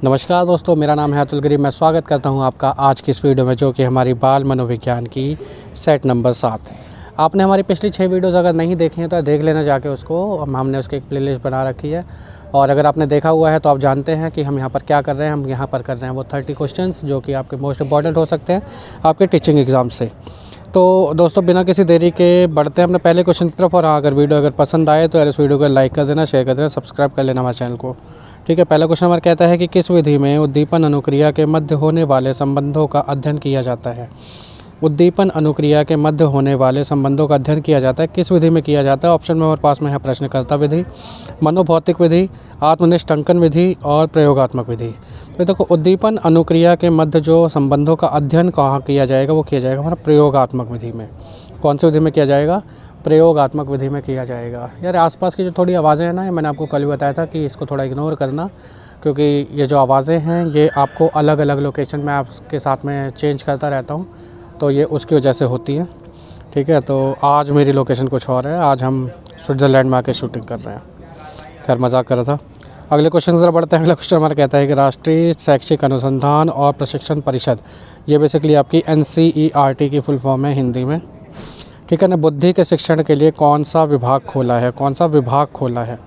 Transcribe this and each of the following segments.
नमस्कार दोस्तों, मेरा नाम है अतुल गिरी। मैं स्वागत करता हूं आपका आज की इस वीडियो में, जो कि हमारी बाल मनोविज्ञान की सेट नंबर 7 है। आपने हमारी पिछली 6 वीडियोज़ अगर नहीं देखी हैं तो देख लेना जाके उसको। हमने उसकी एक प्लेलिस्ट बना रखी है, और अगर आपने देखा हुआ है तो आप जानते हैं कि हम यहाँ पर क्या कर रहे हैं। हम यहाँ पर कर रहे हैं वो 30 क्वेश्चंस जो कि आपके मोस्ट इंपॉर्टेंट हो सकते हैं आपके टीचिंग एग्ज़ाम से। तो दोस्तों, बिना किसी देरी के बढ़ते हैं अपने पहले क्वेश्चन की तरफ। और हाँ, अगर वीडियो अगर पसंद आए तो यार इस वीडियो को लाइक कर देना, शेयर कर देना, सब्सक्राइब कर लेना हमारे चैनल को। ठीक है। पहला क्वेश्चन हमारा कहता है कि किस विधि में उद्दीपन अनुक्रिया के मध्य होने वाले संबंधों का अध्ययन किया जाता है। उद्दीपन अनुक्रिया के मध्य होने वाले संबंधों का अध्ययन किया जाता है, किस विधि में किया जाता है। ऑप्शन में हमारे पास में है प्रश्नकर्ता विधि, मनोभौतिक विधि, आत्मनिष्ठ अंकन विधि और प्रयोगात्मक विधि। तो देखो, उद्दीपन अनुक्रिया के मध्य जो संबंधों का अध्ययन कहाँ किया जाएगा, वो किया जाएगा हमारा प्रयोगात्मक विधि में। कौन सी विधि में किया जाएगा? प्रयोगात्मक विधि में किया जाएगा। यार आसपास की जो थोड़ी आवाज़ें हैं ना, ये मैंने आपको कल भी बताया था कि इसको थोड़ा इग्नोर करना, क्योंकि ये जो आवाज़ें हैं ये आपको अलग अलग लोकेशन में आपके साथ में चेंज करता रहता हूँ, तो ये उसकी वजह से होती है। ठीक है। तो आज मेरी लोकेशन कुछ और है, आज हम स्विट्ज़रलैंड में आके शूटिंग कर रहे हैं। खैर, मजाक कर रहा था। अगले क्वेश्चन की तरफ बढ़ते हैं। अगला क्वेश्चन हमारा कहता है कि राष्ट्रीय शैक्षिक अनुसंधान और प्रशिक्षण परिषद, ये बेसिकली आपकी NCERT की फुल फॉर्म है हिंदी में। ठीक है ना। बुद्धि के शिक्षण के लिए कौन सा विभाग खोला है? कौन सा विभाग खोला है?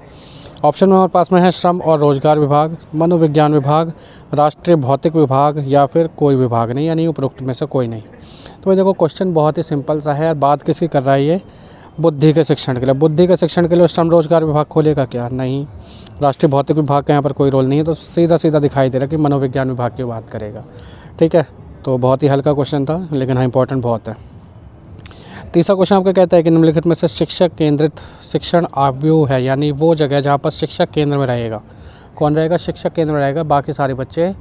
ऑप्शन में हमारे पास में है श्रम और रोजगार विभाग, मनोविज्ञान विभाग, राष्ट्रीय भौतिक विभाग या फिर कोई विभाग नहीं, यानी उपरोक्त में से कोई नहीं। तो भाई देखो, क्वेश्चन बहुत ही सिंपल सा है। बात किसकी कर रहा है ये? बुद्धि के शिक्षण के लिए। बुद्धि के शिक्षण के लिए श्रम रोजगार विभाग खोलेगा क्या? नहीं। राष्ट्रीय भौतिक विभाग का यहाँ पर कोई रोल नहीं है, तो सीधा सीधा दिखाई दे रहा है कि मनोविज्ञान विभाग की बात करेगा। ठीक है। तो बहुत ही हल्का क्वेश्चन था, लेकिन हाँ, इंपॉर्टेंट बहुत है। तीसरा क्वेश्चन आपका कहता है कि निम्नलिखित में से शिक्षक केंद्रित शिक्षण आव्यूह है, यानी वो जगह जहाँ पर शिक्षक केंद्र में रहेगा। कौन रहेगा? शिक्षक केंद्र में रहेगा, बाकी सारे बच्चे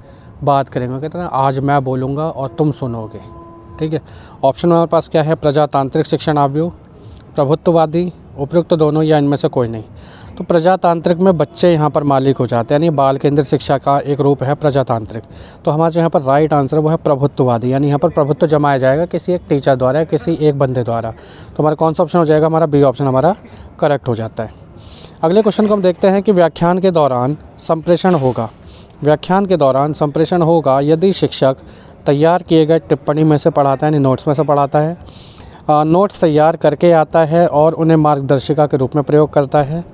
बात करेंगे। कहते हैं आज मैं बोलूँगा और तुम सुनोगे। ठीक है। ऑप्शन में हमारे पास क्या है? प्रजातांत्रिक शिक्षण आव्यूह, प्रभुत्ववादी, उपयुक्त दोनों या इनमें से कोई नहीं। तो प्रजातांत्रिक में बच्चे यहाँ पर मालिक हो जाते हैं, यानी बाल केंद्रित शिक्षा का एक रूप है प्रजातांत्रिक। तो हमारा जो यहाँ पर राइट आंसर वो है प्रभुत्ववादी, यानी यहाँ पर प्रभुत्व जमाया जाएगा किसी एक टीचर द्वारा, किसी एक बंदे द्वारा। तो हमारा कौन सा ऑप्शन हो जाएगा? हमारा बी ऑप्शन हमारा करेक्ट हो जाता है। अगले क्वेश्चन को हम देखते हैं कि व्याख्यान के दौरान संप्रेषण होगा। व्याख्यान के दौरान संप्रेषण होगा यदि शिक्षक तैयार किए गए टिप्पणी में से पढ़ाता है, यानी नोट्स में से पढ़ाता है, नोट्स तैयार करके आता है और उन्हें मार्गदर्शिका के रूप में प्रयोग करता है,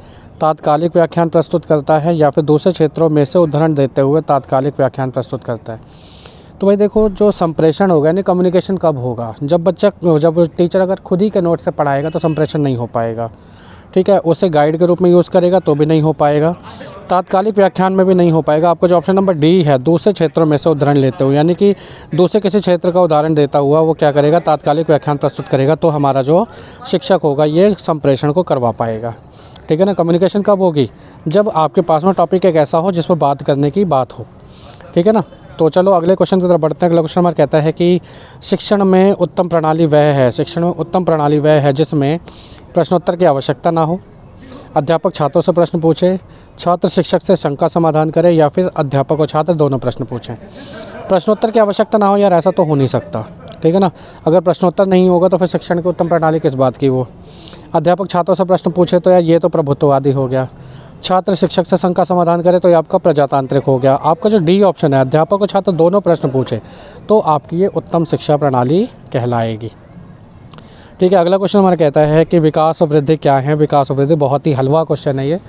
तात्कालिक व्याख्यान प्रस्तुत करता है, या फिर दूसरे क्षेत्रों में से उदाहरण देते हुए तात्कालिक व्याख्यान प्रस्तुत करता है। तो भाई देखो, जो संप्रेषण होगा यानी कम्युनिकेशन कब होगा? जब टीचर अगर खुद ही के नोट से पढ़ाएगा तो संप्रेषण नहीं हो पाएगा। ठीक है। उसे गाइड के रूप में यूज़ करेगा तो भी नहीं हो पाएगा, तात्कालिक व्याख्यान में भी नहीं हो पाएगा। आपको जो ऑप्शन नंबर डी है, दूसरे क्षेत्रों में से उदाहरण लेते हुए, यानी कि दूसरे किसी क्षेत्र का उदाहरण देता हुआ वो क्या करेगा? तात्कालिक व्याख्यान प्रस्तुत करेगा। तो हमारा जो शिक्षक होगा ये संप्रेषण को करवा पाएगा। ठीक है ना। कम्युनिकेशन कब होगी? जब आपके पास में टॉपिक एक ऐसा हो जिस पर बात करने की बात हो। ठीक है ना। तो चलो अगले क्वेश्चन की तरफ बढ़ते हैं। अगला क्वेश्चन हमारा कहता है कि शिक्षण में उत्तम प्रणाली वह है, शिक्षण में उत्तम प्रणाली वह है जिसमें प्रश्नोत्तर की आवश्यकता ना हो, अध्यापक छात्रों से प्रश्न पूछे, छात्र शिक्षक से शंका समाधान करे, या फिर अध्यापक और छात्र दोनों प्रश्न पूछें। प्रश्नोत्तर की आवश्यकता ना हो, यार ऐसा तो हो नहीं सकता। ठीक है ना। अगर प्रश्नोत्तर नहीं होगा तो फिर शिक्षण की उत्तम प्रणाली किस बात की? वो अध्यापक छात्रों से प्रश्न पूछे तो यार ये तो प्रभुत्ववादी हो गया। छात्र शिक्षक से शंका समाधान करे तो ये आपका प्रजातांत्रिक हो गया। आपका जो डी ऑप्शन है, अध्यापक और छात्र दोनों प्रश्न पूछे, तो आपकी ये उत्तम शिक्षा प्रणाली कहलाएगी। ठीक है। अगला क्वेश्चन हमारा कहता है कि विकास और वृद्धि क्या है? विकास और वृद्धि बहुत ही हलवा क्वेश्चन है ये,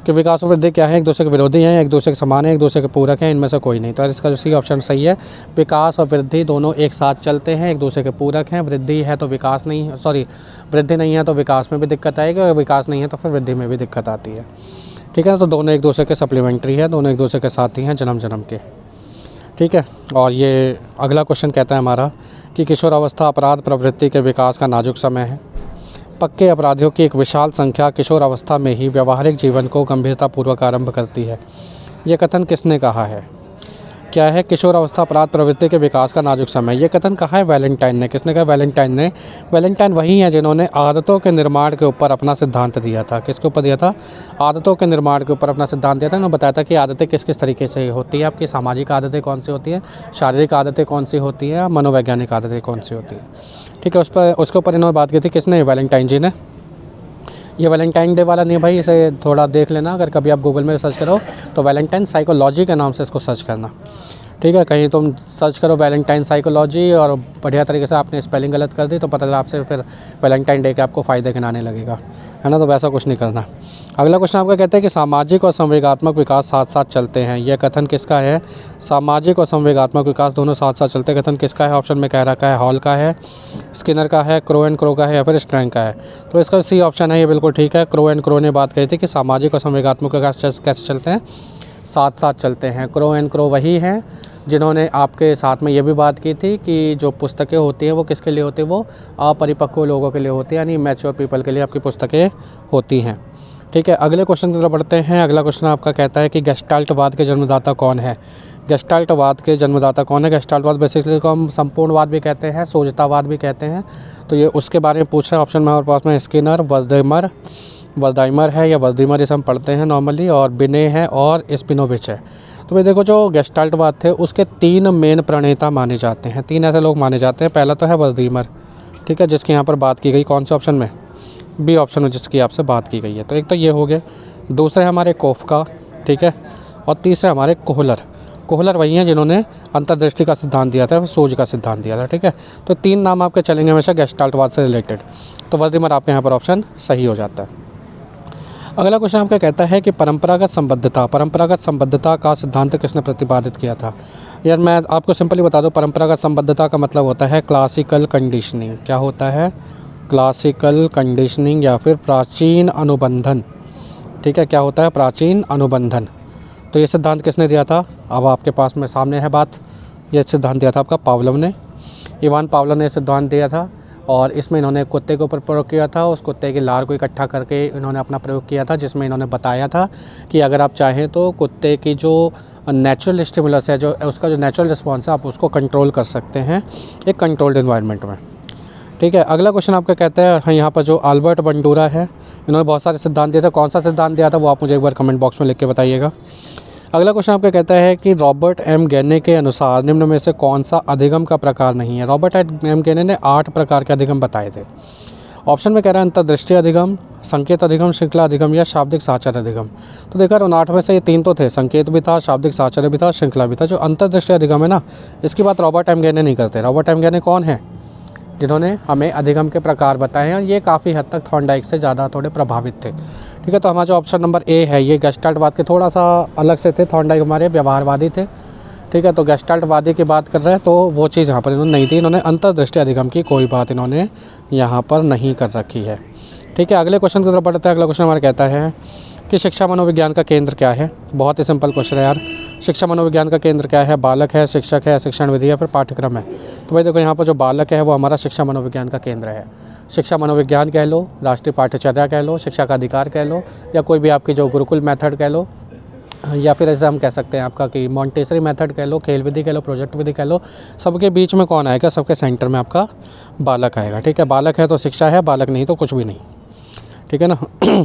कि विकास और वृद्धि क्या है? एक दूसरे के विरोधी हैं, एक दूसरे के समान है, एक दूसरे के पूरक हैं, इनमें से कोई नहीं। तो इसका जो सी ऑप्शन सही है। विकास और वृद्धि दोनों एक साथ चलते हैं, एक दूसरे के पूरक हैं। वृद्धि है तो विकास नहीं, वृद्धि नहीं है तो विकास में भी दिक्कत आएगी, और विकास नहीं है तो फिर वृद्धि में भी दिक्कत आती है। ठीक है। तो दोनों एक दूसरे के सप्लीमेंट्री है, दोनों एक दूसरे के साथी हैं जन्म जन्म के। ठीक है। और ये अगला क्वेश्चन कहता है हमारा कि किशोरावस्था अपराध प्रवृत्ति के विकास का नाजुक समय है। पक्के अपराधियों की एक विशाल संख्या किशोरावस्था में ही व्यावहारिक जीवन को गंभीरतापूर्वक आरंभ करती है। ये कथन किसने कहा है? क्या है? किशोरावस्था अपराध प्रवृत्ति के विकास का नाजुक समय। ये कथन कहा है? वैलेंटाइन ने। किसने कहा? वैलेंटाइन ने। वैलेंटाइन वही है जिन्होंने आदतों के निर्माण के ऊपर अपना सिद्धांत दिया था। किसके ऊपर दिया था? आदतों के निर्माण के ऊपर अपना सिद्धांत दिया था। उन्होंने बताया था कि आदतें किस किस तरीके से होती है, आपकी सामाजिक आदतें कौन सी होती हैं, शारीरिक आदतें कौन सी होती हैं, मनोवैज्ञानिक आदतें कौन सी होती हैं। ठीक है। उसके ऊपर इन्होंने बात की थी। किसने? वैलेंटाइन जी ने। ये वैलेंटाइन डे वाला नहीं है भाई, इसे थोड़ा देख लेना, अगर कभी आप गूगल में सर्च करो तो वैलेंटाइन साइकोलॉजी के नाम से इसको सर्च करना, ठीक है। कहीं तुम सर्च करो वैलेंटाइन साइकोलॉजी और बढ़िया तरीके से आपने स्पेलिंग गलत कर दी तो पता चला आपसे फिर वैलेंटाइन डे के आपको फ़ायदे गिनाने लगेगा, है ना, तो वैसा कुछ नहीं करना। अगला क्वेश्चन आपका कहता है कि सामाजिक और संवेगात्मक विकास साथ साथ चलते हैं, यह कथन किसका है? सामाजिक और संवेगात्मक विकास दोनों साथ साथ चलते हैं, कथन किसका है? ऑप्शन में कह रखा है हॉल का है, स्किनर का है, क्रो एंड क्रो का है, या फिर स्ट्रैंग का है। तो इसका सी ऑप्शन है, ये बिल्कुल ठीक है। क्रो एंड क्रो ने बात कही थी कि सामाजिक और संवेगात्मक विकास कैसे चलते हैं, साथ साथ चलते हैं। क्रो एंड क्रो वही हैं जिन्होंने आपके साथ में ये भी बात की थी कि जो पुस्तकें होती हैं वो किसके लिए होती है, वो अपरिपक्व लोगों के लिए होती है, यानी मैच्योर पीपल के लिए आपकी पुस्तकें होती हैं, ठीक है। अगले क्वेश्चन की तरफ बढ़ते हैं। अगला क्वेश्चन आपका कहता है कि गेस्टाल्टवाद के जन्मदाता कौन है? गेस्टाल्टवाद के जन्मदाता कौन है? गेस्टाल्टवाद बेसिकली को हम संपूर्णवाद भी कहते हैं, सोजतावाद भी कहते हैं, तो ये उसके बारे में पूछ रहा है। ऑप्शन में हमारे पास में स्किनर, वर्दाइमर है, या वर्दीमर इसे हम पढ़ते हैं नॉर्मली, और बिने है और स्पिनोविच है। तो भाई देखो, जो गेस्टाल्टवाद थे उसके 3 मेन प्रणेता माने जाते हैं, 3 ऐसे लोग माने जाते हैं। पहला तो है वर्दीमर, ठीक है, जिसकी यहाँ पर बात की गई, कौन से ऑप्शन में? बी ऑप्शन में जिसकी आपसे बात की गई है। तो एक तो ये हो गए, दूसरे हमारे कोफका, ठीक है, और तीसरे हमारे कोहलर। कोहलर वही हैं जिन्होंने अंतर्दृष्टि का सिद्धांत दिया था, सूझ का सिद्धांत दिया था, ठीक है। तो 3 नाम आपके चलेंगे हमेशा गेस्टाल्टवाद से रिलेटेड, तो वर्दीमर आपके यहाँ पर ऑप्शन सही हो जाता है। अगला क्वेश्चन आपका कहता है कि परंपरागत संबद्धता का सिद्धांत किसने प्रतिपादित किया था? यार मैं आपको सिंपली बता दूं, परंपरागत संबद्धता का मतलब होता है क्लासिकल कंडीशनिंग। क्या होता है? क्लासिकल कंडीशनिंग या फिर प्राचीन अनुबंधन, ठीक है। क्या होता है? प्राचीन अनुबंधन। तो ये सिद्धांत किसने दिया था? अब आपके पास में सामने है बात, ये सिद्धांत दिया था आपका पावलोव ने, इवान पावलोव ने सिद्धांत दिया था, और इसमें इन्होंने कुत्ते के ऊपर प्रयोग किया था। उस कुत्ते की लार को इकट्ठा करके इन्होंने अपना प्रयोग किया था, जिसमें इन्होंने बताया था कि अगर आप चाहें तो कुत्ते की जो नेचुरल स्टिमुलस है, जो उसका जो नेचुरल रिस्पॉन्स है, आप उसको कंट्रोल कर सकते हैं एक कंट्रोल्ड इन्वायरमेंट में, ठीक है। अगला क्वेश्चन आपका कहता है, हाँ, यहाँ पर जो अल्बर्ट बंडूरा है, इन्होंने बहुत सारे सिद्धांत दिए थे, कौन सा सिद्धांत दिया था वो आप मुझे एक बार कमेंट बॉक्स में लिख के बताइएगा। अगला क्वेश्चन आपका कहता है कि रॉबर्ट एम गैने के अनुसार निम्न में से कौन सा अधिगम का प्रकार नहीं है? रॉबर्ट एम गैने ने 8 प्रकार के अधिगम बताए थे। ऑप्शन में कह रहा है अंतर्दृष्टि अधिगम, संकेत अधिगम, श्रृंखला अधिगम, या शाब्दिक साहचर्य अधिगम। तो देखा, उन 8 में से ये 3 तो थे, संकेत भी था, शाब्दिक साहचर्य भी था, श्रृंखला भी था। जो अंतर्दृष्टि अधिगम है ना, इसकी बात रॉबर्ट एम गैने नहीं करते। रॉबर्ट एम गैने कौन है? जिन्होंने हमें अधिगम के प्रकार बताए हैं, और ये काफ़ी हद तक थॉर्नडाइक से ज़्यादा थोड़े प्रभावित थे, ठीक है। तो हमारा जो ऑप्शन नंबर ए है, ये गेस्टाल्टवाद के थोड़ा सा अलग से थे, थॉर्नडाइक हमारे व्यवहारवादी थे, ठीक है। तो गेस्टाल्टवादी की बात कर रहे हैं तो वो चीज़ यहाँ पर इन्होंने नहीं थी, इन्होंने अंतर्दृष्टि अधिगम की कोई बात इन्होंने यहाँ पर नहीं कर रखी है, ठीक है। अगले क्वेश्चन की तरफ बढ़ते हैं। अगला क्वेश्चन हमारा कहता है कि शिक्षा मनोविज्ञान का केंद्र क्या है? बहुत ही सिंपल क्वेश्चन है यार। शिक्षा मनोविज्ञान का केंद्र क्या है? बालक है, शिक्षक है, शिक्षण विधि या फिर पाठ्यक्रम है? तो भाई देखो, यहाँ पर जो बालक है वो हमारा शिक्षा मनोविज्ञान का केंद्र है। शिक्षा मनोविज्ञान कह लो, राष्ट्रीय पाठ्यचर्या कह लो, शिक्षा का अधिकार कह लो, या कोई भी आपकी जो गुरुकुल मेथड कह लो, या फिर ऐसे हम कह सकते हैं आपका कि मॉन्टेसरी मेथड कह लो, खेल विधि कह लो, प्रोजेक्ट विधि कह लो, सबके बीच में कौन आएगा? सबके सेंटर में आपका बालक आएगा, ठीक है। बालक है तो शिक्षा है, बालक नहीं तो कुछ भी नहीं, ठीक है ना।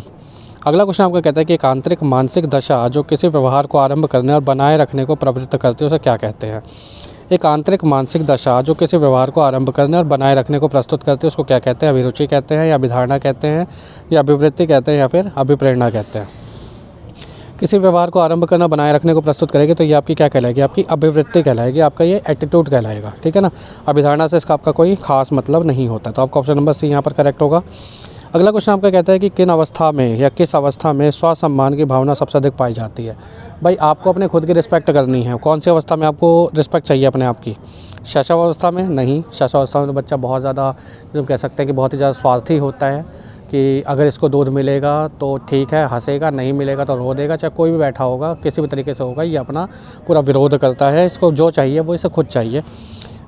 अगला क्वेश्चन आपका कहता है कि एक आंतरिक मानसिक दशा जो किसी व्यवहार को आरंभ करने और बनाए रखने को प्रवृत्त करती है, उसे क्या कहते हैं? एक आंतरिक मानसिक दशा जो किसी व्यवहार को आरंभ करने और बनाए रखने को प्रस्तुत करती है, उसको क्या कहते हैं? अभिरुचि कहते हैं, या अभिधारणा कहते हैं, या अभिवृत्ति कहते हैं, या फिर अभिप्रेरणा कहते हैं? किसी व्यवहार को आरंभ करना, बनाए रखने को प्रस्तुत करेगी तो ये आपकी क्या कहलाएगी? आपकी अभिवृत्ति कहलाएगी, आपका ये एटीट्यूड कहलाएगा, ठीक है ना। अभिधारणा से इसका आपका कोई खास मतलब नहीं होता, तो आपका ऑप्शन नंबर सी यहाँ पर करेक्ट होगा। अगला क्वेश्चन आपका कहता है कि किन अवस्था में या किस अवस्था में स्वसम्मान की भावना सबसे अधिक पाई जाती है? भाई आपको अपने खुद की रिस्पेक्ट करनी है, कौन सी अवस्था में आपको रिस्पेक्ट चाहिए अपने आप की? शैशव अवस्था में? नहीं, शैशव अवस्था में तो बच्चा बहुत ज़्यादा, जो कह सकते हैं कि बहुत ही ज़्यादा स्वार्थी होता है, कि अगर इसको दूध मिलेगा तो ठीक है, हंसेगा, नहीं मिलेगा तो रो देगा, चाहे कोई भी बैठा होगा, किसी भी तरीके से होगा, ये अपना पूरा विरोध करता है, इसको जो चाहिए वो इसे खुद चाहिए।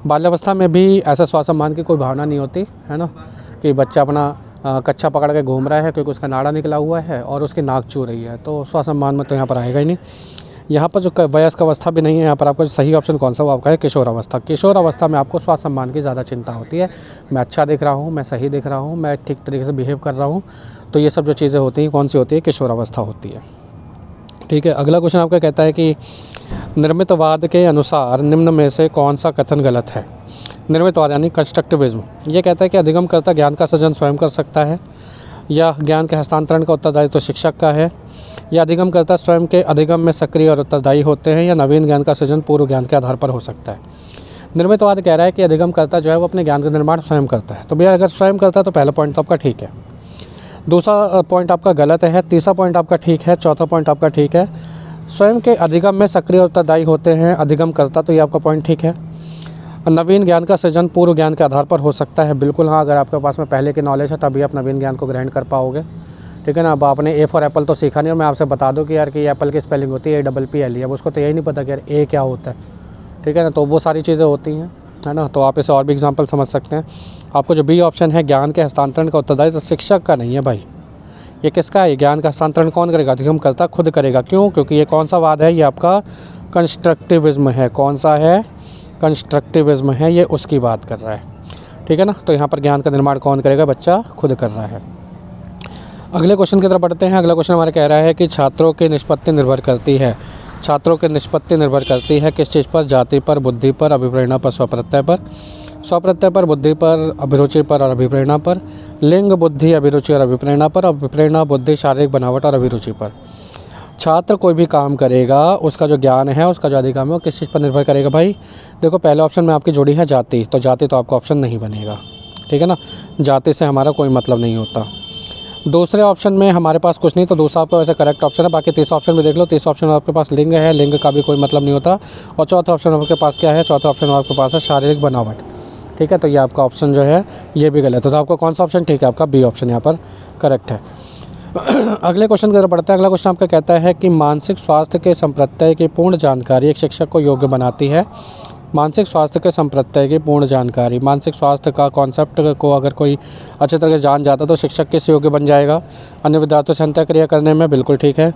बाल्यावस्था में भी ऐसा स्वसम्मान की कोई भावना नहीं होती, है ना, कि बच्चा अपना कच्छा पकड़ के घूम रहा है क्योंकि उसका नाड़ा निकला हुआ है और उसकी नाक चू रही है, तो स्वसम्मान में तो यहाँ पर आएगा ही नहीं। यहाँ पर जो वयस्क अवस्था भी नहीं है, यहाँ पर आपका सही ऑप्शन कौन सा वो आपका है? किशोर अवस्था। किशोर अवस्था में आपको स्वसम्मान की ज़्यादा चिंता होती है, मैं अच्छा दिख रहा हूँ, मैं सही दिख रहा हूँ, मैं ठीक तरीके से बिहेव कर रहा हूँ, तो ये सब जो चीज़ें होती हैं कौन सी होती है? किशोर अवस्था होती है, ठीक है। अगला क्वेश्चन आपका कहता है कि निर्मितवाद के अनुसार निम्न में से कौन सा कथन गलत है? निर्मितवाद यानी कंस्ट्रक्टिविज्म, ये कहता है कि अधिगमकर्ता ज्ञान का सृजन स्वयं कर सकता है, या ज्ञान के हस्तांतरण का उत्तरदायित्व तो शिक्षक का है, या अधिगमकर्ता स्वयं के अधिगम में सक्रिय और उत्तरदायी होते हैं, या नवीन ज्ञान का सृजन पूर्व ज्ञान के आधार पर हो सकता है। निर्मितवाद कह रहा है कि अधिगमकर्ता जो है वो अपने ज्ञान का निर्माण स्वयं करता है। तो भैया अगर स्वयं करता है तो पहला पॉइंट तो आपका ठीक है, दूसरा पॉइंट आपका गलत है, तीसरा पॉइंट आपका ठीक है, चौथा पॉइंट आपका ठीक है। स्वयं के अधिगम में सक्रिय और उत्तरदायी होते हैं अधिगमकर्ता, तो ये आपका पॉइंट ठीक है। नवीन ज्ञान का सृजन पूर्व ज्ञान के आधार पर हो सकता है, बिल्कुल हाँ, अगर आपके पास में पहले की नॉलेज है तभी आप नवीन ज्ञान को ग्रहण कर पाओगे। ठीक है ना। अब आपने ए फॉर एप्पल तो सीखा नहीं, और मैं आपसे बता दूं कि यार कि एप्पल की स्पेलिंग होती है APPLE, अब उसको तो यही नहीं पता कि यार ए क्या होता है। ठीक है ना। तो वो सारी चीज़ें होती हैं, है ना। तो आप इसे और भी एग्जांपल समझ सकते हैं। आपको जो बी ऑप्शन है ज्ञान के हस्तांतरण का उत्तरदायित्व तो शिक्षक का नहीं है भाई, ये किसका है? ज्ञान का हस्तांतरण कौन करेगा? अधिगमकर्ता खुद करेगा। क्यों? क्योंकि ये कौन सा वाद है? ये आपका कंस्ट्रक्टिविज्म है। कौन सा है? कंस्ट्रक्टिविज्म है, ये उसकी बात कर रहा है। ठीक है ना। तो यहाँ पर ज्ञान का निर्माण कौन करेगा? बच्चा खुद कर रहा है। अगले क्वेश्चन की तरफ बढ़ते हैं। अगला क्वेश्चन हमारा कह रहा है कि छात्रों की निष्पत्ति निर्भर करती है, छात्रों की निष्पत्ति निर्भर करती है किस चीज़ पर? जाति पर, बुद्धि पर, अभिप्रेरणा पर, स्वप्रत्यय पर। स्वप्रत्यय पर, बुद्धि पर, अभिरुचि पर और अभिप्रेरणा पर। लिंग, बुद्धि, अभिरुचि और अभिप्रेरणा पर। अभिप्रेरणा, बुद्धि, शारीरिक बनावट और अभिरुचि पर। छात्र कोई भी काम करेगा, उसका जो ज्ञान है, उसका जो अधिगम है, वो किस चीज़ पर निर्भर करेगा भाई? देखो पहले ऑप्शन में आपकी जोड़ी है जाति, तो जाति तो आपका ऑप्शन नहीं बनेगा। ठीक है ना। जाति से हमारा कोई मतलब नहीं होता। दूसरे ऑप्शन में हमारे पास कुछ नहीं, तो दूसरा आपका वैसे करेक्ट ऑप्शन है। बाकी तीसरा ऑप्शन में देख लो, तीसरा ऑप्शन में आपके पास लिंग है, लिंग का भी कोई मतलब नहीं होता। और चौथा ऑप्शन आपके पास क्या है? चौथा ऑप्शन आपके पास है शारीरिक बनावट। ठीक है। तो ये आपका ऑप्शन जो है ये भी गलत है। तो आपका कौन सा ऑप्शन ठीक है? आपका बी ऑप्शन यहाँ पर करेक्ट है। अगले क्वेश्चन की तरफ बढ़ता है। अगला क्वेश्चन आपका कहता है कि मानसिक स्वास्थ्य के संप्रत्यय की पूर्ण जानकारी एक शिक्षक को योग्य बनाती है। मानसिक स्वास्थ्य के संप्रत्यय की पूर्ण जानकारी, मानसिक स्वास्थ्य का कॉन्सेप्ट को अगर कोई अच्छे तरह से जान जाता तो शिक्षक किस योग्य बन जाएगा? अन्य विद्यार्थियों से अंतःक्रिया करने में, बिल्कुल ठीक है।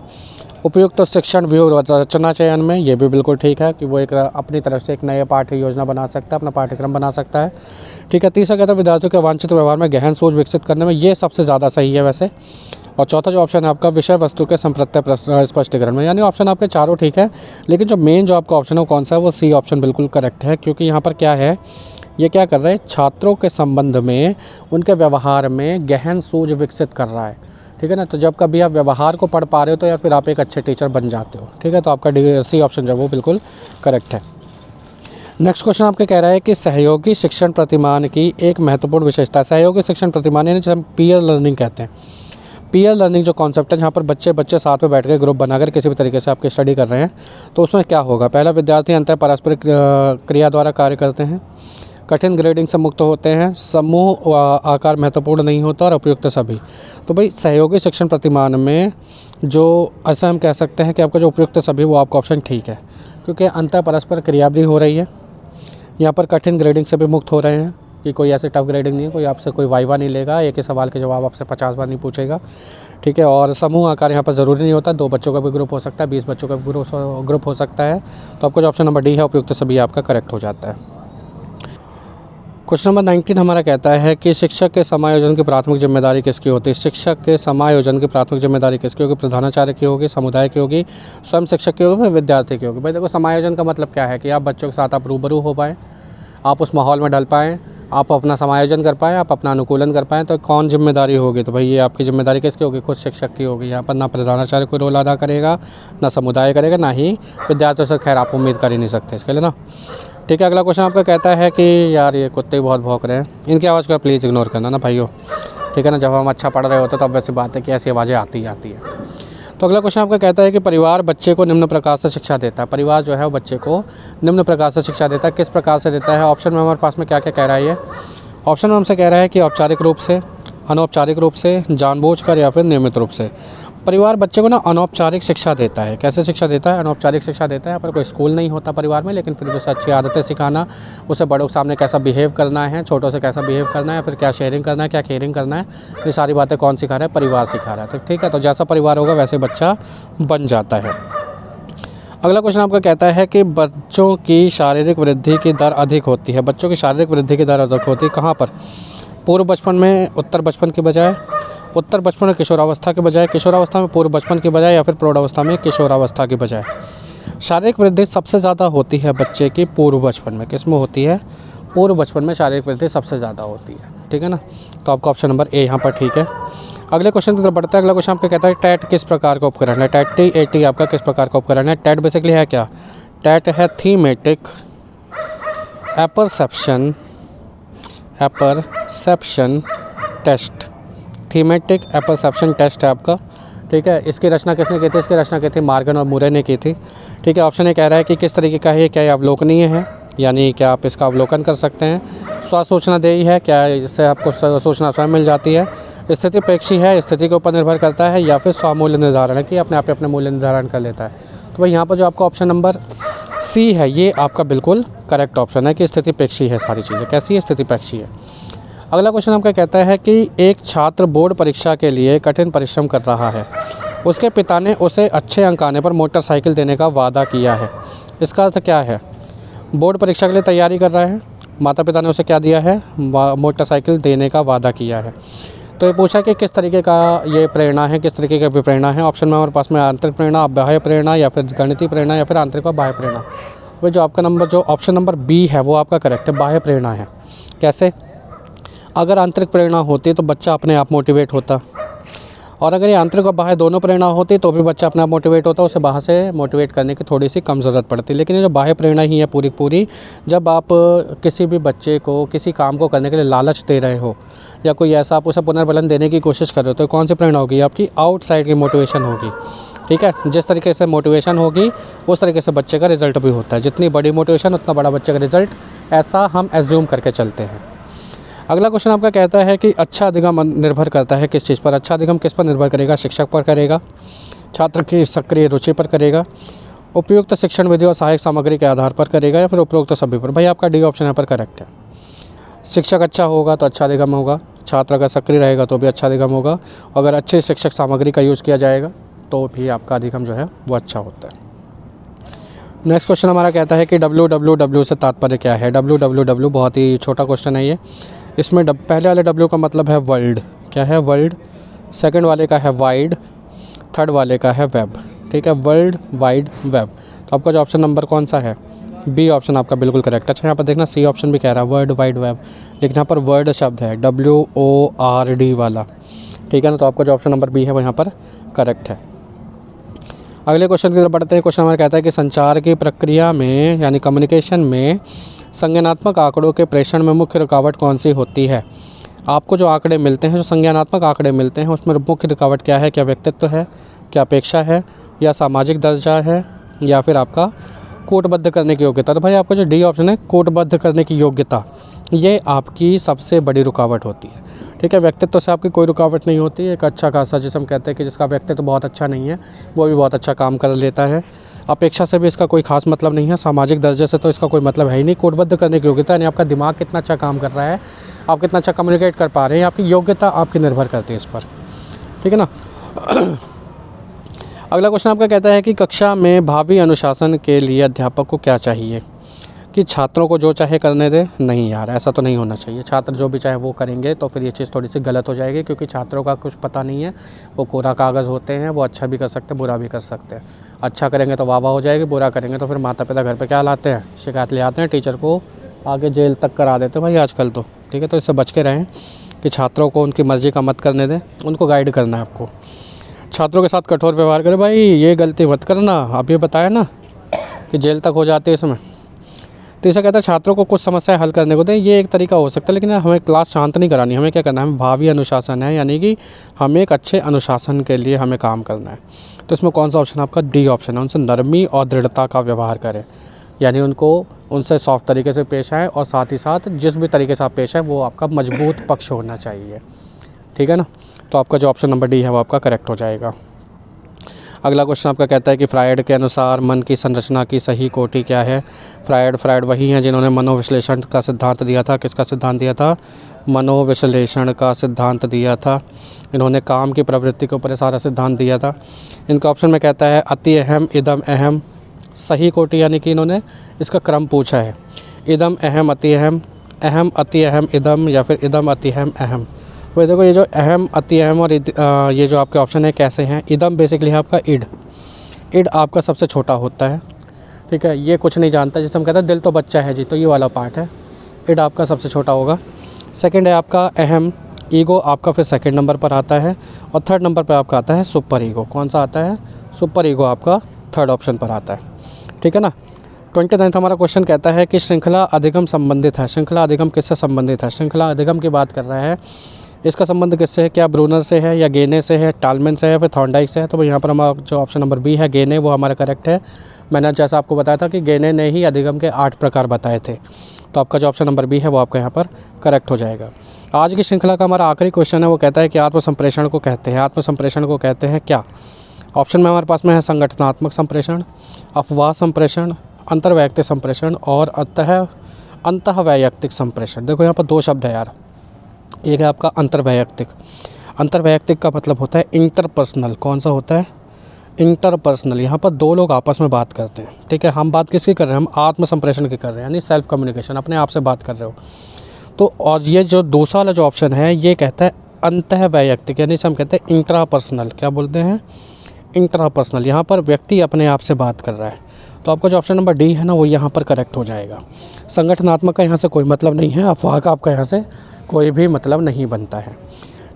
उपयुक्त शिक्षण व्यूह रचना चयन में, ये भी बिल्कुल ठीक है कि वो एक अपनी तरफ से एक नया पाठ्य योजना बना सकता है, अपना पाठ्यक्रम बना सकता है। ठीक है। तीसरा कहता है विद्यार्थियों के वांछित व्यवहार में गहन सोच विकसित करने में, ये सबसे ज़्यादा सही है वैसे। और चौथा जो ऑप्शन है आपका विषय वस्तु के संप्रत्यय स्पष्टीकरण में, यानी ऑप्शन आपके चारों ठीक है, लेकिन जो मेन जो आपका ऑप्शन है वो कौन सा है? वो सी ऑप्शन बिल्कुल करेक्ट है। क्योंकि यहाँ पर क्या है, ये क्या कर रहा है? छात्रों के संबंध में, उनके व्यवहार में गहन सोच विकसित कर रहा है। ठीक है ना। तो जब कभी आप व्यवहार को पढ़ पा रहे हो तो या फिर आप एक अच्छे टीचर बन जाते हो। ठीक है। तो आपका सी ऑप्शन जो है वो बिल्कुल करेक्ट है। नेक्स्ट क्वेश्चन आपके कह रहा है कि सहयोगी शिक्षण प्रतिमान की एक महत्वपूर्ण विशेषता। सहयोगी शिक्षण प्रतिमान यानी जिसे हम पीयर लर्निंग कहते हैं। पीयर लर्निंग जो कॉन्सेप्ट है, जहाँ पर बच्चे साथ में बैठ के ग्रुप बनाकर किसी भी तरीके से आपकी स्टडी कर रहे हैं, तो उसमें क्या होगा? पहला, विद्यार्थी अंतः पारस्परिक क्रिया द्वारा कार्य करते हैं, कठिन ग्रेडिंग से मुक्त होते हैं, समूह आकार महत्वपूर्ण नहीं होता और उपयुक्त सभी। तो भाई सहयोगी शिक्षण प्रतिमान में जो ऐसा हम कह सकते हैं कि आपका जो उपयुक्त सभी वो आपका ऑप्शन ठीक है, क्योंकि अंतः परस्पर क्रिया भी हो रही है। यहाँ पर कठिन ग्रेडिंग से भी मुक्त हो रहे हैं कि कोई ऐसे टफ ग्रेडिंग नहीं है, कोई आपसे कोई वाइवा नहीं लेगा, एक ही सवाल के जवाब आपसे 50 बार नहीं पूछेगा। ठीक है। और समूह आकार यहाँ पर ज़रूरी नहीं होता, 2 बच्चों का भी ग्रुप हो सकता है, 20 बच्चों का भी ग्रुप हो सकता है। तो आपका जो ऑप्शन नंबर डी है उपयुक्त सभी आपका करेक्ट हो जाता है। क्वेश्चन नंबर 19 हमारा कहता है कि शिक्षक के समायोजन की प्राथमिक जिम्मेदारी किसकी होती है? शिक्षक के समायोजन की प्राथमिक जिम्मेदारी किसकी होगी? प्रधानाचार्य की होगी, समुदाय की होगी, स्वयं शिक्षक की होगी, फिर विद्यार्थी की होगी? भाई देखो, समायोजन का मतलब क्या है कि आप बच्चों के साथ आप रूबरू हो पाएँ, आप उस माहौल में ढल पाएँ, आप अपना समायोजन कर पाएँ, आप अपना अनुकूलन कर पाएँ। तो कौन जिम्मेदारी होगी? तो भाई ये आपकी जिम्मेदारी किसकी होगी? खुद शिक्षक की होगी। यहाँ पर ना प्रधानाचार्य कोई रोल अदा करेगा, ना समुदाय करेगा, ना ही विद्यार्थियों से खैर आप उम्मीद कर ही नहीं सकते इसके लिए ना। ठीक है। अगला क्वेश्चन आपका कहता है कि यार ये कुत्ते बहुत भौंक रहे हैं, इनकी आवाज़ को प्लीज़ इग्नोर करना ना भाइयों। ठीक है ना। जब हम अच्छा पढ़ रहे होते तो अब वैसी बात है कि ऐसी आवाज़ें आती है। तो अगला क्वेश्चन आपका कहता है कि परिवार बच्चे को निम्न प्रकार से शिक्षा देता है। परिवार जो है वो बच्चे को निम्न प्रकार से शिक्षा देता है। किस प्रकार से देता है? ऑप्शन में हमारे पास में क्या क्या कह रहा है ये? ऑप्शन में हमसे कह रहा है कि औपचारिक रूप से, अनौपचारिक रूप से, जानबूझकर या फिर नियमित रूप से। परिवार बच्चे को ना अनौपचारिक शिक्षा देता है। कैसे शिक्षा देता है? अनौपचारिक शिक्षा देता है। यहाँ पर कोई स्कूल नहीं होता परिवार में, लेकिन फिर भी उसे अच्छी आदतें सिखाना, उसे बड़ों के सामने कैसा बिहेव करना है, छोटों से कैसा बिहेव करना है, फिर क्या शेयरिंग करना है, क्या केयरिंग करना है, ये सारी बातें कौन सिखा रहा है? परिवार सिखा रहा है। तो ठीक है। तो जैसा परिवार होगा वैसे बच्चा बन जाता है। अगला क्वेश्चन आपका कहता है कि बच्चों की शारीरिक वृद्धि की दर अधिक होती है। बच्चों की शारीरिक वृद्धि की दर अधिक होती है कहाँ पर? पूर्व बचपन में उत्तर बचपन के बजाय, उत्तर बचपन में किशोरावस्था के बजाय, किशोरावस्था में पूर्व बचपन के बजाय, या फिर प्रौढ़ावस्था में किशोरावस्था के बजाय। शारीरिक वृद्धि सबसे ज़्यादा होती है बच्चे की पूर्व बचपन में। किस में होती है? पूर्व बचपन में शारीरिक वृद्धि सबसे ज़्यादा होती है। ठीक है ना। तो आपका ऑप्शन नंबर ए यहाँ पर ठीक है। अगले क्वेश्चन की तरफ बढ़ते हैं। अगला क्वेश्चन आपका कहता है टैट किस प्रकार का उपकरण है। टैट टी आपका किस प्रकार का उपकरण है। टैट बेसिकली है क्या? टैट है thematic apperception test. Thematic apperception test है आपका, ठीक है। इसकी रचना किसने की थी? इसकी रचना की थी मॉर्गन और मुरे ने की थी, ठीक है। ऑप्शन ए कह रहा है कि किस तरीके का है, क्या ये अवलोकनीय है, यानी क्या आप इसका अवलोकन कर सकते हैं। स्वसूचना देही है, क्या इससे आपको सूचना स्वयं मिल जाती है। स्थिति पेक्षी है, स्थिति के ऊपर निर्भर करता है, या फिर स्वमूल्य निर्धारण है कि अपने आप ही अपने मूल्य निर्धारण कर लेता है। तो भाई यहाँ पर जो आपका ऑप्शन नंबर सी है ये आपका बिल्कुल करेक्ट ऑप्शन है कि स्थिति पेक्षी है। सारी चीज़ें कैसी है? स्थिति पेक्षी है। अगला क्वेश्चन आपका कहता है कि एक छात्र बोर्ड परीक्षा के लिए कठिन परिश्रम कर रहा है। उसके पिता ने उसे अच्छे अंक आने पर मोटरसाइकिल देने का वादा किया है। इसका अर्थ क्या है? बोर्ड परीक्षा के लिए तैयारी कर रहा है, माता पिता ने उसे क्या दिया है? मोटरसाइकिल देने का वादा किया है। तो ये पूछा कि किस तरीके का ये प्रेरणा है, किस तरीके का प्रेरणा है। ऑप्शन में हमारे पास में आंतरिक प्रेरणा, बाह्य प्रेरणा, या फिर गणितीय प्रेरणा, या फिर आंतरिक और बाह्य प्रेरणा। वो जो आपका नंबर जो ऑप्शन नंबर बी है वो आपका करेक्ट है, बाह्य प्रेरणा है। कैसे? अगर आंतरिक प्रेरणा होती तो बच्चा अपने आप मोटिवेट होता, और अगर ये आंतरिक और बाह्य दोनों प्रेरणा होती तो भी बच्चा अपने आप मोटिवेट होता, उसे बाहर से मोटिवेट करने की थोड़ी सी कम ज़रूरत पड़ती। लेकिन ये जो बाह्य प्रेरणा ही है पूरी पूरी, जब आप किसी भी बच्चे को किसी काम को करने के लिए लालच दे रहे हो, या कोई ऐसा आप उसे पुनर्बलन देने की कोशिश कर रहे हो, तो कौन सी प्रेरणा होगी? आपकी आउटसाइड की मोटिवेशन होगी, ठीक है। जिस तरीके से मोटिवेशन होगी उस तरीके से बच्चे का रिजल्ट भी होता है। जितनी बड़ी मोटिवेशन उतना बड़ा बच्चे का रिजल्ट, ऐसा हम एज्यूम करके चलते हैं। अगला क्वेश्चन आपका कहता है कि अच्छा अधिगम निर्भर करता है किस चीज़ पर? अच्छा अधिगम किस पर निर्भर करेगा? शिक्षक पर करेगा, छात्र की सक्रिय रुचि पर करेगा, उपयुक्त शिक्षण विधि और सहायक सामग्री के आधार पर करेगा, या फिर उपरोक्त सभी पर। भाई आपका डी ऑप्शन यहाँ पर करेक्ट है। शिक्षक अच्छा होगा तो अच्छा अधिगम होगा, छात्र अगर सक्रिय रहेगा तो भी अच्छा अधिगम होगा, अगर अच्छे शिक्षक सामग्री का यूज़ किया जाएगा तो भी आपका अधिगम जो है वो अच्छा होता है। नेक्स्ट क्वेश्चन हमारा कहता है कि www से तात्पर्य क्या है। www बहुत ही छोटा क्वेश्चन है ये। इसमें पहले वाले W का मतलब है वर्ल्ड, क्या है? वर्ल्ड। सेकंड वाले का है वाइड, थर्ड वाले का है वेब, ठीक है। World wide web. तो आपका जो ऑप्शन नंबर कौन सा है? बी ऑप्शन आपका बिल्कुल करेक्ट। अच्छा यहाँ पर देखना सी ऑप्शन भी कह रहा है वर्ल्ड वाइड वेब, लेकिन यहाँ पर वर्ड शब्द है WORD वाला, ठीक है ना। तो आपका जो ऑप्शन नंबर बी है वो यहाँ पर करेक्ट है। अगले क्वेश्चन की तरफ बढ़ते हैं। क्वेश्चन हमारा कहता है कि संचार की प्रक्रिया में यानी कम्युनिकेशन में संज्ञानात्मक आंकड़ों के प्रेषण में मुख्य रुकावट कौन सी होती है। आपको जो आंकड़े मिलते हैं, जो संज्ञानात्मक आंकड़े मिलते हैं, उसमें मुख्य रुकावट क्या है? क्या व्यक्तित्व है, क्या अपेक्षा है, या सामाजिक दर्जा है, या फिर आपका कोटबद्ध करने की योग्यता। तो भाई आपका जो डी ऑप्शन है कोटबद्ध करने की योग्यता, ये आपकी सबसे बड़ी रुकावट होती है, ठीक है। व्यक्तित्व से आपकी कोई रुकावट नहीं होती। एक अच्छा खासा जिसे हम कहते हैं कि जिसका व्यक्तित्व बहुत अच्छा नहीं है वो भी बहुत अच्छा काम कर लेता है। अपेक्षा से भी इसका कोई खास मतलब नहीं है, सामाजिक दर्जे से तो इसका कोई मतलब है ही नहीं। कोटबद्ध करने की योग्यता यानी आपका दिमाग कितना अच्छा काम कर रहा है, आप कितना अच्छा कम्युनिकेट कर पा रहे हैं, आपकी योग्यता आपकी निर्भर करती है इस पर, ठीक है ना। अगला क्वेश्चन आपका कहता है कि कक्षा में भावी अनुशासन के लिए अध्यापक को क्या चाहिए? कि छात्रों को जो चाहे करने दे? नहीं यार, ऐसा तो नहीं होना चाहिए। छात्र जो भी चाहे वो करेंगे तो फिर ये चीज़ थोड़ी सी गलत हो जाएगी, क्योंकि छात्रों का कुछ पता नहीं है, वो कोरा कागज़ होते हैं, वो अच्छा भी कर सकते हैं, बुरा भी कर सकते हैं। अच्छा करेंगे तो वाह वाह हो जाएगी, बुरा करेंगे तो फिर माता पिता घर पे क्या लाते हैं? शिकायत ले आते हैं, टीचर को आगे जेल तक करा देते हैं भाई आजकल तो, ठीक है। तो इससे बच के रहें कि छात्रों को उनकी मर्ज़ी का मत करने दें, उनको गाइड करना है आपको। छात्रों के साथ कठोर व्यवहार करें, भाई ये गलती मत करना, आप ये बताया ना कि जेल तक हो जाती है इसमें। तो इसे कहता है छात्रों को कुछ समस्याएं हल करने को दें, ये एक तरीका हो सकता है, लेकिन हमें क्लास शांत नहीं करानी। हमें क्या करना है? हमें भावी अनुशासन है, यानी कि हमें एक अच्छे अनुशासन के लिए हमें काम करना है। तो इसमें कौन सा ऑप्शन आपका डी ऑप्शन है? उनसे नरमी और दृढ़ता का व्यवहार करें, यानी उनसे सॉफ्ट तरीके से पेश आए, और साथ ही साथ जिस भी तरीके से आप पेश आए वो आपका मजबूत पक्ष होना चाहिए, ठीक है ना। तो आपका जो ऑप्शन नंबर डी है वो आपका करेक्ट हो जाएगा। अगला क्वेश्चन आपका कहता है कि फ्रायड के अनुसार मन की संरचना की सही कोटि क्या है। फ्रायड वही हैं जिन्होंने मनोविश्लेषण का सिद्धांत दिया था। किसका सिद्धांत दिया था? मनोविश्लेषण का सिद्धांत दिया था। इन्होंने काम की प्रवृत्ति के ऊपर सारा सिद्धांत दिया था। इनका ऑप्शन में कहता है अति अहम, इदम अहम, सही कोटि, यानी कि इन्होंने इसका क्रम पूछा है। इदम अहम, अति अहम, अहम अति अहम इदम, या फिर इदम अति अहम अहम। तो देखो ये जो अहम, अति अहम और ये जो आपके ऑप्शन है कैसे हैं? इदम बेसिकली है आपका इड आपका सबसे छोटा होता है, ठीक है। ये कुछ नहीं जानता, जिसे हम कहते हैं दिल तो बच्चा है जी, तो ये वाला पार्ट है। इड आपका सबसे छोटा होगा। सेकंड है आपका अहम, ईगो आपका फिर सेकंड नंबर पर आता है, और थर्ड नंबर पर आपका आता है सुपर ईगो। कौन सा आता है? सुपर ईगो आपका थर्ड ऑप्शन पर आता है। ठीक है ना। 29 हमारा क्वेश्चन कहता है कि श्रृंखला अधिगम संबंधित है। श्रृंखला अधिगम किससे संबंधित है? श्रृंखला अधिगम की बात कर रहा है, इसका संबंध किससे है? क्या ब्रूनर से है, या गेने से है, टालमैन से है, फिर थॉर्नडाइक से है? तो यहाँ पर हमारा जो ऑप्शन नंबर बी है गेने, वो हमारा करेक्ट है। मैंने जैसा आपको बताया था कि गेने ने ही अधिगम के 8 प्रकार बताए थे, तो आपका जो ऑप्शन नंबर बी है वो आपका यहाँ पर करेक्ट हो जाएगा। आज की श्रृंखला का हमारा आखिरी क्वेश्चन है, वो कहता है कि आत्म संप्रेषण को कहते हैं। आत्म संप्रेषण को कहते हैं क्या? ऑप्शन में हमारे पास में है संगठनात्मक संप्रेषण, अफवाह संप्रेषण, अंतर्वैयक्तिक संप्रेषण और अंतःवैयक्तिक संप्रेषण। देखो यहाँ पर 2 शब्द है यार। एक है आपका अंतर्वैयक्तिक। अंतर्वैयक्तिक का मतलब होता है इंटरपर्सनल। कौन सा होता है? इंटरपर्सनल। यहाँ पर 2 लोग आपस में बात करते हैं। ठीक है, हम बात किसकी कर रहे हैं? हम आत्म संप्रेषण की कर रहे हैं, यानी सेल्फ कम्युनिकेशन, अपने आप से बात कर रहे हो। तो और ये जो दूसरा वाला जो ऑप्शन है ये कहता है अंतःवैयक्तिक, यानी इसे हम कहते हैं इंट्रापर्सनल। क्या बोलते हैं? इंट्रापर्सनल। यहाँ पर व्यक्ति अपने आप से बात कर रहा है। तो आपका जो ऑप्शन नंबर डी है ना, वो यहाँ पर करेक्ट हो जाएगा। संगठनात्मक का यहाँ से कोई मतलब नहीं है, अफवाह का आपका यहाँ से कोई भी मतलब नहीं बनता है।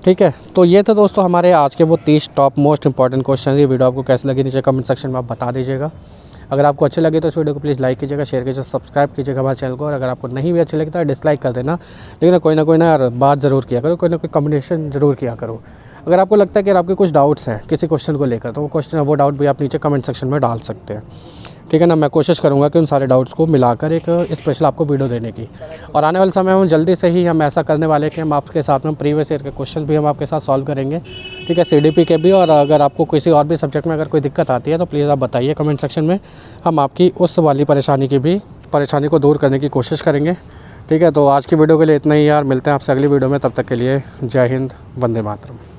ठीक है, तो ये तो दोस्तों हमारे आज के वो 30 टॉप मोस्ट इंपॉर्टेंट क्वेश्चन। ये वीडियो आपको कैसे लगी नीचे कमेंट सेक्शन में आप बता दीजिएगा। अगर आपको अच्छे लगे तो इस वीडियो को प्लीज़ लाइक कीजिएगा, शेयर कीजिएगा, सब्सक्राइब कीजिएगा हमारे चैनल को। और अगर आपको नहीं भी अच्छी लगी तो डिसलाइक कर देना, लेकिन कोई ना यार बात ज़रूर किया करो, कोई ना कोई कम्युनिकेशन ज़रूर किया करो। अगर आपको लगता है कि आपके कुछ डाउट्स हैं किसी क्वेश्चन को लेकर, तो वो डाउट भी आप नीचे कमेंट सेक्शन में डाल सकते हैं। ठीक है ना। मैं कोशिश करूँगा कि उन सारे डाउट्स को मिलाकर एक स्पेशल आपको वीडियो देने की। और आने वाले समय में जल्दी से ही हम ऐसा करने वाले कि हम आपके साथ में प्रीवियस ईयर के क्वेश्चन भी हम आपके साथ सॉल्व करेंगे। ठीक है, CDP के भी। और अगर आपको किसी और भी सब्जेक्ट में अगर कोई दिक्कत आती है तो प्लीज़ आप बताइए कमेंट सेक्शन में, हम आपकी उस वाली परेशानी को दूर करने की कोशिश करेंगे। ठीक है, तो आज की वीडियो के लिए इतना ही यार। मिलते हैं आपसे अगली वीडियो में, तब तक के लिए जय हिंद, वंदे मातरम।